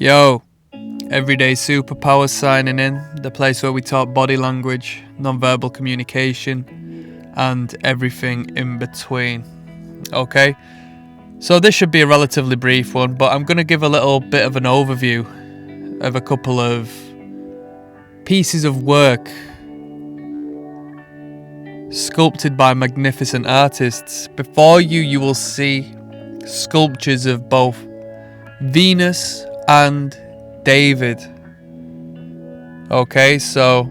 Yo, Everyday Superpower signing in, the place where we talk body language, non-verbal communication, and everything in between. Okay, so this should be a relatively brief one, but I'm going to give a little bit of an overview of a couple of pieces of work sculpted by magnificent artists. Before you, you will see sculptures of both Venus and David. Okay, so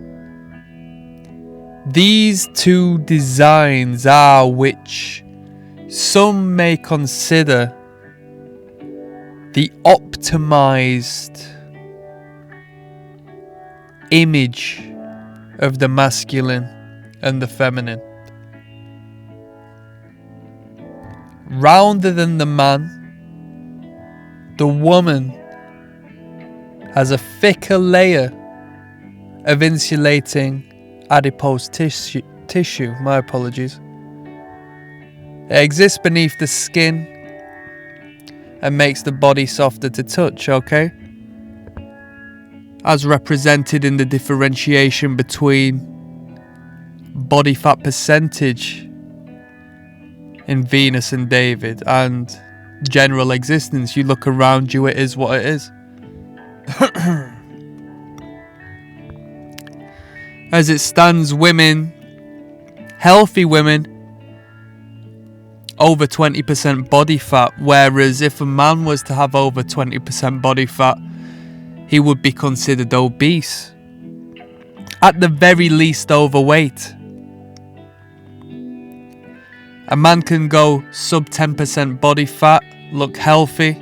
these two designs are which some may consider the optimized image of the masculine and the feminine. Rounder than the man, the woman has a thicker layer of insulating adipose tissue. My apologies. It exists beneath the skin and makes the body softer to touch, okay? As represented in the differentiation between body fat percentage in Venus and David and general existence. You look around you, it is what it is. As it stands, women, healthy women, over 20% body fat, whereas if a man was to have over 20% body fat, he would be considered obese. At the very least, overweight. A man can go sub 10% body fat, look healthy,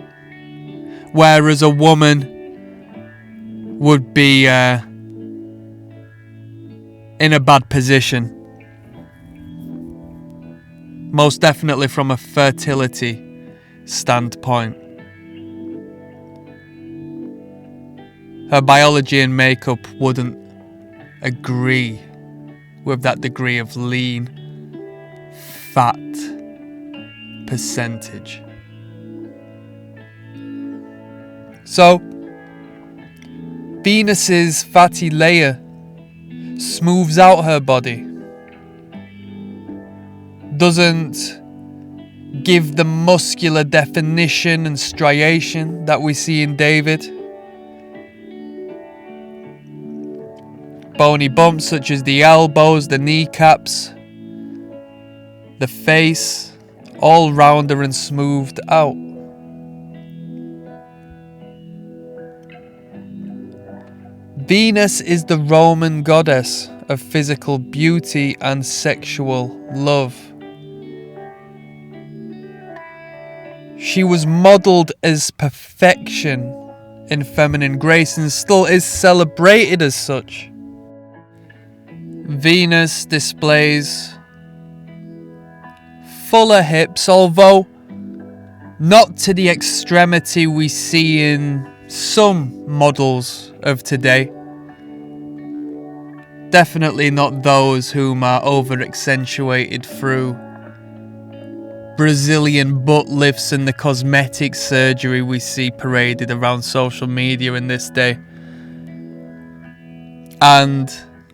whereas a woman would be in a bad position. Most definitely from a fertility standpoint. Her biology and makeup wouldn't agree with that degree of lean fat percentage. So, Venus's fatty layer smooths out her body, doesn't give the muscular definition and striation that we see in David. Bony bumps such as the elbows, the kneecaps, the face, all rounder and smoothed out. Venus is the Roman goddess of physical beauty and sexual love. She was modelled as perfection in feminine grace and still is celebrated as such. Venus displays fuller hips, although not to the extremity we see in some models of today. Definitely not those whom are over accentuated through Brazilian butt lifts and the cosmetic surgery we see paraded around social media in this day. And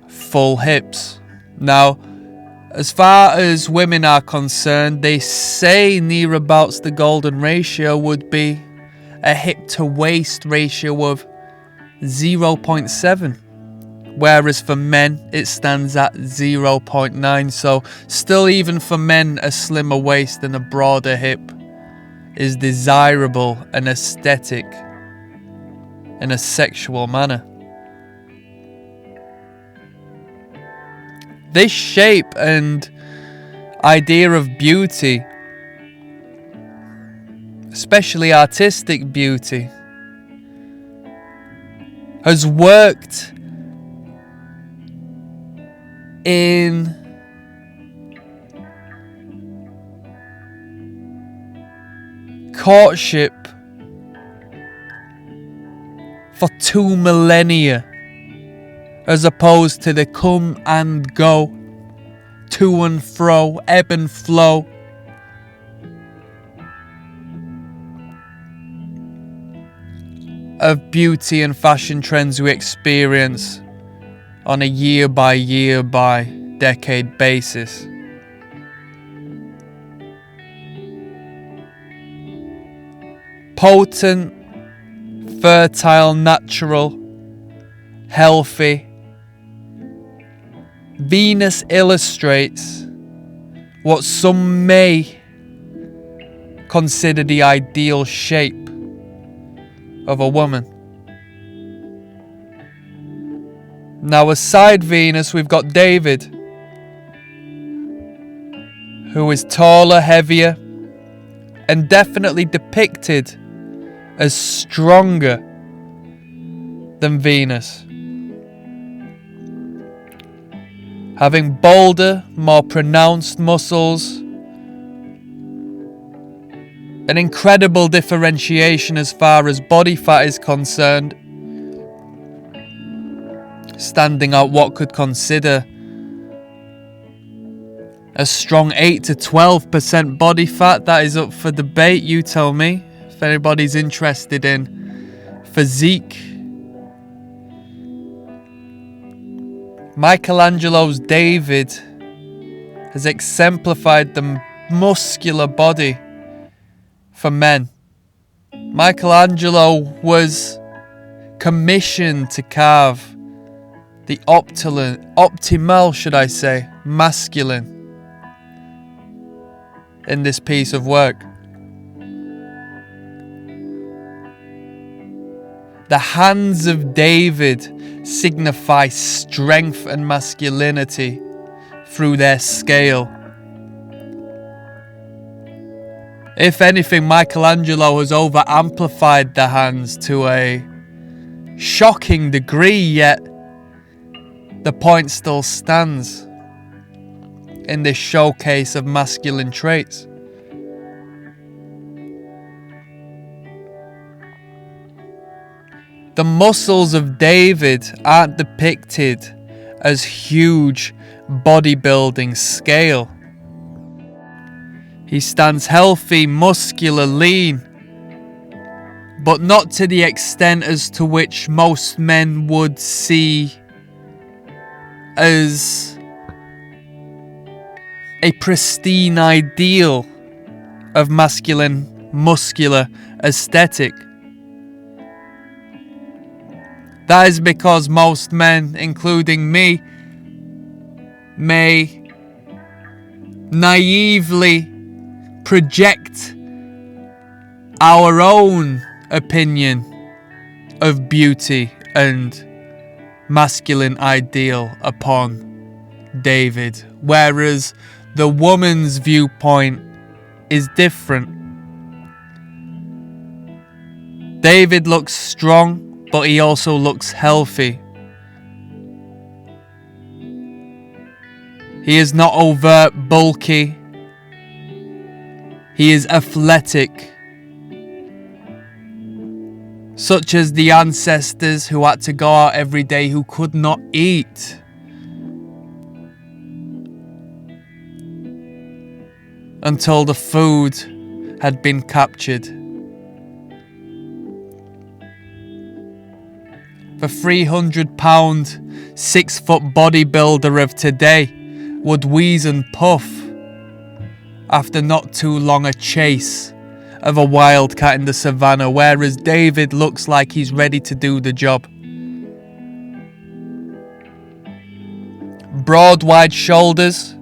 full hips. Now, as far as women are concerned, they say near abouts the golden ratio would be a hip to waist ratio of 0.7. Whereas for men, it stands at 0.9. So still, even for men, a slimmer waist and a broader hip is desirable and aesthetic in a sexual manner. This shape and idea of beauty, especially artistic beauty, has worked in courtship for 2 millennia, as opposed to the come and go, to and fro, ebb and flow of beauty and fashion trends we experience on a year by decade basis. Potent, fertile, natural, healthy. Venus illustrates what some may consider the ideal shape of a woman. Now, aside Venus, we've got David, who is taller, heavier, and definitely depicted as stronger than Venus. Having bolder, more pronounced muscles, an incredible differentiation as far as body fat is concerned, standing out what could consider a strong 8 to 12% body fat. That is up for debate, you tell me, if anybody's interested in physique. Michelangelo's David has exemplified the muscular body for men. Michelangelo was commissioned to carve the optimal, masculine in this piece of work. The hands of David signify strength and masculinity through their scale. If anything, Michelangelo has over-amplified the hands to a shocking degree, yet the point still stands in this showcase of masculine traits. The muscles of David aren't depicted as huge bodybuilding scale. He stands healthy, muscular, lean, but not to the extent as to which most men would see as a pristine ideal of masculine, muscular aesthetic. That is because most men, including me, may naively project our own opinion of beauty and masculine ideal upon David, whereas the woman's viewpoint is different. David looks strong, but he also looks healthy. He is not overt bulky. He is athletic, such as the ancestors who had to go out every day, who could not eat. Until the food had been captured. The 300-pound, 6-foot bodybuilder of today would wheeze and puff after not too long a chase of a wildcat in the savannah, whereas David looks like he's ready to do the job. Broad, wide shoulders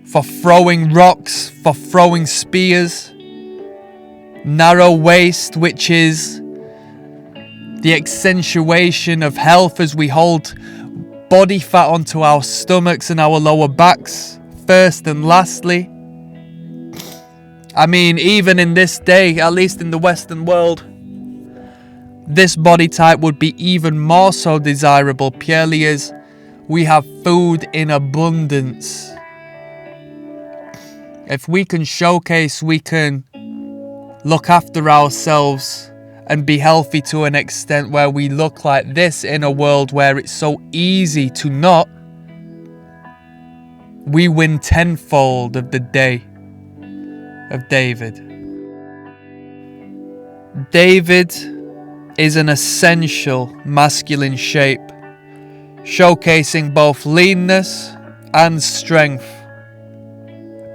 for throwing rocks, for throwing spears. Narrow waist, which is the accentuation of health as we hold body fat onto our stomachs and our lower backs. First and lastly, I mean, even in this day, at least in the Western world, this body type would be even more so desirable, purely as we have food in abundance. If we can showcase, we can look after ourselves and be healthy to an extent where we look like this in a world where it's so easy to not, we win tenfold of the day of David. David is an essential masculine shape, showcasing both leanness and strength,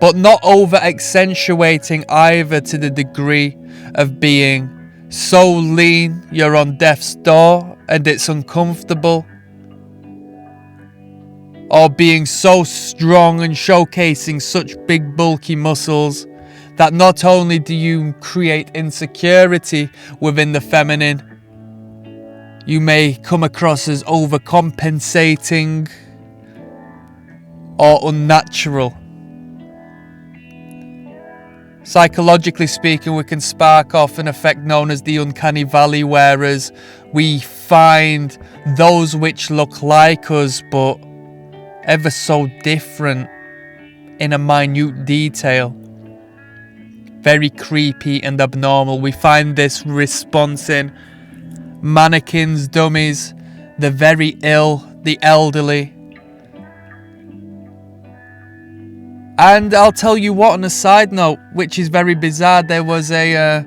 but not over accentuating either to the degree of being so lean you're on death's door and it's uncomfortable, or being so strong and showcasing such big bulky muscles that not only do you create insecurity within the feminine, you may come across as overcompensating or unnatural. Psychologically speaking, we can spark off an effect known as the uncanny valley, whereas we find those which look like us but ever so different in a minute detail. Very creepy and abnormal. We find this response in mannequins, dummies, the very ill, the elderly. And I'll tell you what, on a side note, which is very bizarre, there was a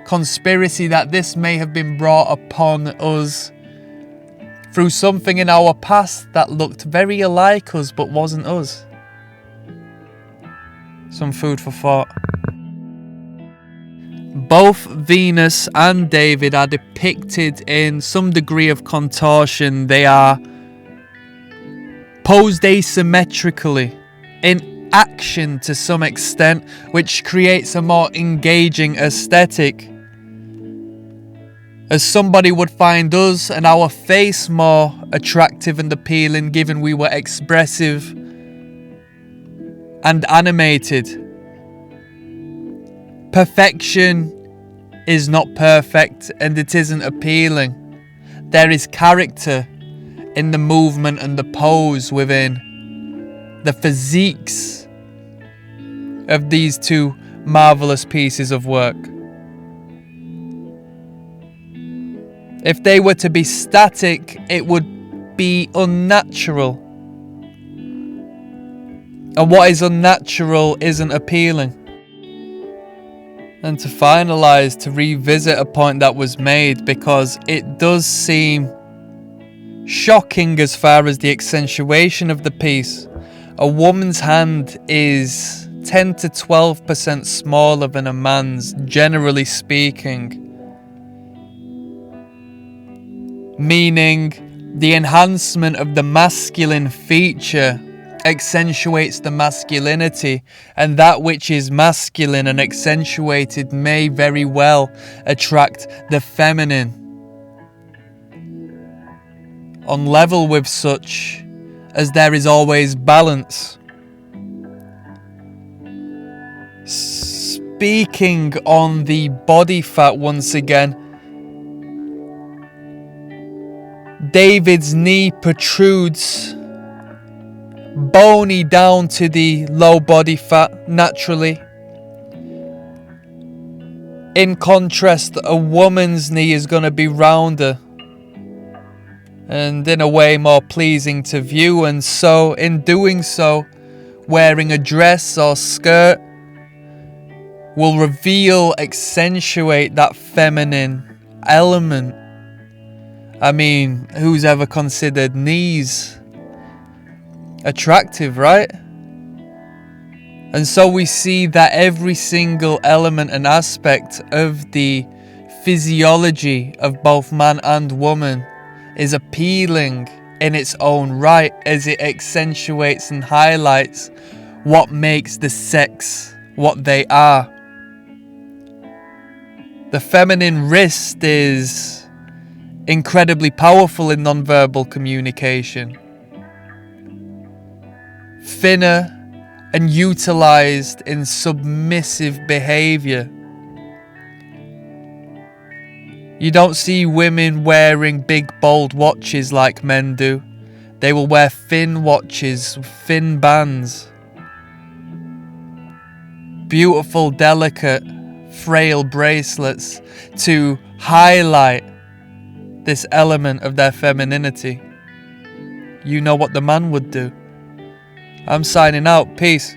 conspiracy that this may have been brought upon us through something in our past that looked very alike us but wasn't us. Some food for thought. Both Venus and David are depicted in some degree of contortion. They are posed asymmetrically, in action to some extent, which creates a more engaging aesthetic. As somebody would find us and our face more attractive and appealing, given we were expressive and animated. Perfection is not perfect and it isn't appealing. There is character in the movement and the pose within the physiques of these two marvellous pieces of work. If they were to be static, it would be unnatural. And what is unnatural isn't appealing. And to finalise, to revisit a point that was made, because it does seem shocking as far as the accentuation of the piece. A woman's hand is 10 to 12% smaller than a man's, generally speaking. Meaning the enhancement of the masculine feature accentuates the masculinity, and that which is masculine and accentuated may very well attract the feminine. On level with such as there is always balance. Speaking on the body fat once again, David's knee protrudes bony down to the low body fat naturally. In contrast, a woman's knee is going to be rounder and in a way more pleasing to view, and so in doing so, wearing a dress or skirt will reveal, accentuate that feminine element. I mean, who's ever considered knees attractive, right? And so we see that every single element and aspect of the physiology of both man and woman is appealing in its own right, as it accentuates and highlights what makes the sex what they are. The feminine wrist is incredibly powerful in non-verbal communication. Thinner and utilized in submissive behavior. You don't see women wearing big bold watches like men do. They will wear thin watches, thin bands. Beautiful, delicate, frail bracelets to highlight this element of their femininity. You know what the man would do. I'm signing out. Peace.